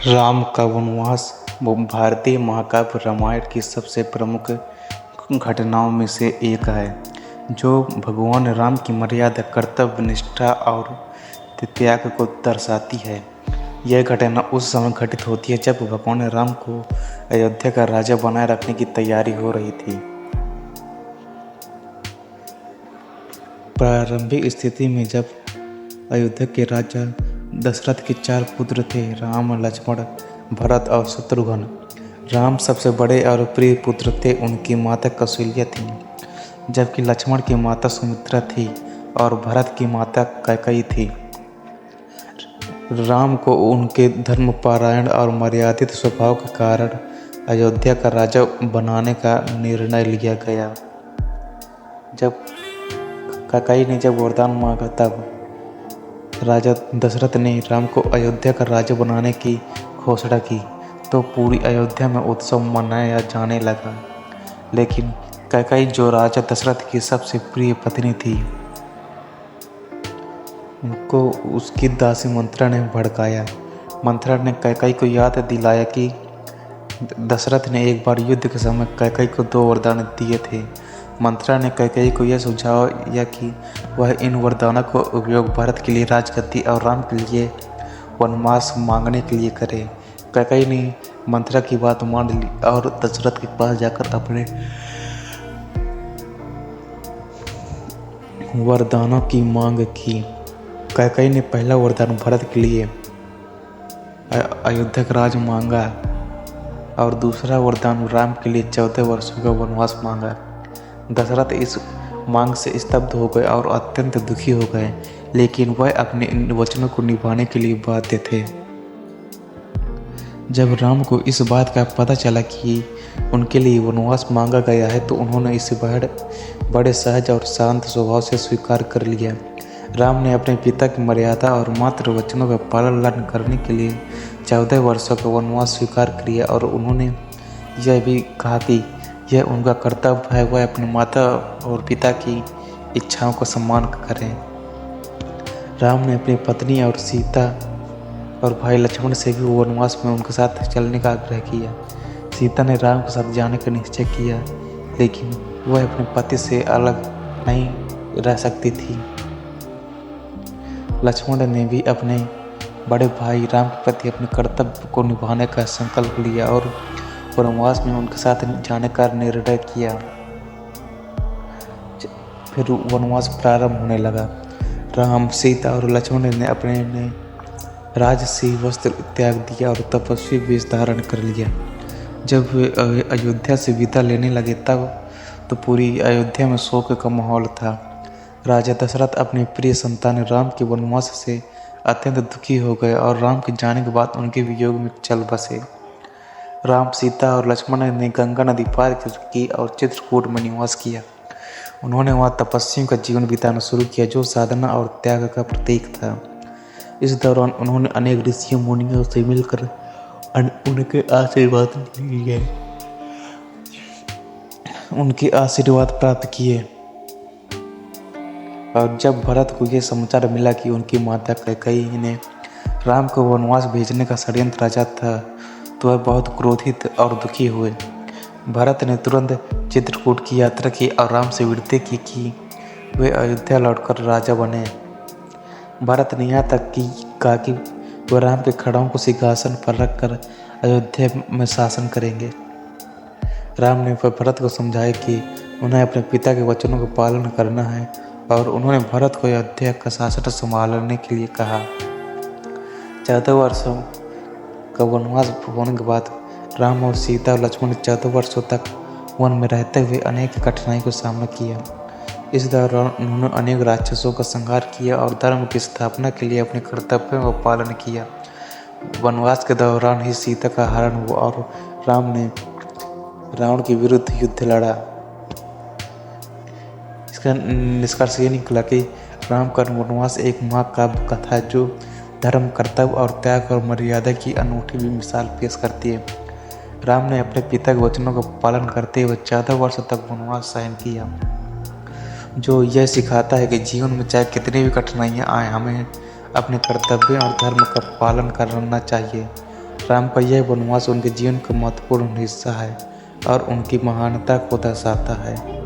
राम का वनवास भारतीय महाकाव्य रामायण की सबसे प्रमुख घटनाओं में से एक है, जो भगवान राम की मर्यादा, कर्तव्य निष्ठा और त्याग को दर्शाती है। यह घटना उस समय घटित होती है जब भगवान राम को अयोध्या का राजा बनाए रखने की तैयारी हो रही थी। प्रारंभिक स्थिति में जब अयोध्या के राजा दशरथ के 4 पुत्र थे, राम, लक्ष्मण, भरत और शत्रुघ्न। राम सबसे बड़े और प्रिय पुत्र थे। उनकी माता कौशल्या थी, जबकि लक्ष्मण की माता सुमित्रा थी और भरत की माता कैकेयी थी। राम को उनके धर्मपरायण और मर्यादित स्वभाव के कारण अयोध्या का राजा बनाने का निर्णय लिया गया। जब कैकेयी ने वरदान मांगा, तब राजा दशरथ ने राम को अयोध्या का राजा बनाने की घोषणा की, तो पूरी अयोध्या में उत्सव मनाया जाने लगा। लेकिन कैकेयी, जो राजा दशरथ की सबसे प्रिय पत्नी थी, उनको उसकी दासी मंत्रा ने भड़काया। मंत्रा ने कैकेयी को याद दिलाया कि दशरथ ने एक बार युद्ध के समय कैकेयी को 2 वरदान दिए थे। मंत्रा ने कैकेयी को यह सुझाव दिया कि वह इन वरदानों का उपयोग भरत के लिए राजगद्दी और राम के लिए वनवास मांगने के लिए करे। कैकेयी ने मंत्रा की बात मान ली और दशरथ के पास जाकर अपने वरदानों की मांग की। कैकेयी ने पहला वरदान भरत के लिए अयोध्या का राज मांगा और दूसरा वरदान राम के लिए 14 वर्षों का वनवास मांगा। दशरथ इस मांग से स्तब्ध हो गए और अत्यंत दुखी हो गए, लेकिन वह अपने इन वचनों को निभाने के लिए बाध्य थे। जब राम को इस बात का पता चला कि उनके लिए वनवास मांगा गया है, तो उन्होंने इसे बड़े सहज और शांत स्वभाव से स्वीकार कर लिया। राम ने अपने पिता की मर्यादा और मात्र वचनों का पालन करने के लिए 14 वर्षों का वनवास स्वीकार किया और उन्होंने यह भी कहा कि यह उनका कर्तव्य है, वह अपने माता और पिता की इच्छाओं का सम्मान करें। राम ने अपनी पत्नी और सीता और भाई लक्ष्मण से भी वनवास में उनके साथ चलने का आग्रह किया। सीता ने राम के साथ जाने का निश्चय किया, लेकिन वह अपने पति से अलग नहीं रह सकती थी। लक्ष्मण ने भी अपने बड़े भाई राम के प्रति अपने कर्तव्य को निभाने का संकल्प लिया और वनवास में उनके साथ जाने का निर्णय किया। फिर वनवास प्रारंभ होने लगा। राम, सीता और लक्ष्मण ने अपने राजसी वस्त्र त्याग दिया और तपस्वी वेश धारण कर लिया। जब वे अयोध्या से विदा लेने लगे, तब तो पूरी अयोध्या में शोक का माहौल था। राजा दशरथ अपने प्रिय संतान राम के वनवास से अत्यंत दुखी हो गए और राम के जाने के बाद उनके वियोग में चल बसे। राम, सीता और लक्ष्मण ने गंगा नदी पार की और चित्रकूट में निवास किया। उन्होंने वहां तपस्वियों का जीवन बिताना शुरू किया, जो साधना और त्याग का प्रतीक था। इस दौरान उन्होंने अनेक ऋषियों मुनियों से मिलकर उनके आशीर्वाद प्राप्त किए। और जब भरत को यह समाचार मिला कि उनकी माता कैकेयी ने राम को वनवास भेजने का षड्यंत्र रचा था, तो वह बहुत क्रोधित और दुखी हुए। भरत ने तुरंत चित्रकूट की यात्रा की और राम से विनती की कि वे अयोध्या लौटकर राजा बने। भरत ने यहाँ तक कहा कि वे राम के खड़ाओं को सिंहासन पर रखकर अयोध्या में शासन करेंगे। राम ने भरत को समझाया कि उन्हें अपने पिता के वचनों का पालन करना है और उन्होंने भरत को अयोध्या का शासन संभालने के लिए कहा। 14 वर्षों का वनवास होने के बाद राम और सीता और लक्ष्मण ने 14 वर्षों तक वन में रहते हुए अनेक कठिनाई का सामना किया। इस दौरान उन्होंने अनेक राक्षसों का संहार किया और धर्म की स्थापना के लिए अपने कर्तव्यों का पालन किया। वनवास के दौरान ही सीता का हरण हुआ और राम ने रावण के विरुद्ध युद्ध लड़ा। इसका निष्कर्ष ये निकला कि राम का वनवास एक महाकाव्य कथा है, जो धर्म, कर्तव्य और त्याग और मर्यादा की अनूठी भी मिसाल पेश करती है। राम ने अपने पिता के वचनों का पालन करते हुए 14 वर्षों तक वनवास सहन किया, जो यह सिखाता है कि जीवन में चाहे कितनी भी कठिनाइयाँ आए, हमें अपने कर्तव्य और धर्म का पालन करना चाहिए राम का यह वनवास उनके जीवन का महत्वपूर्ण हिस्सा है और उनकी महानता को दर्शाता है।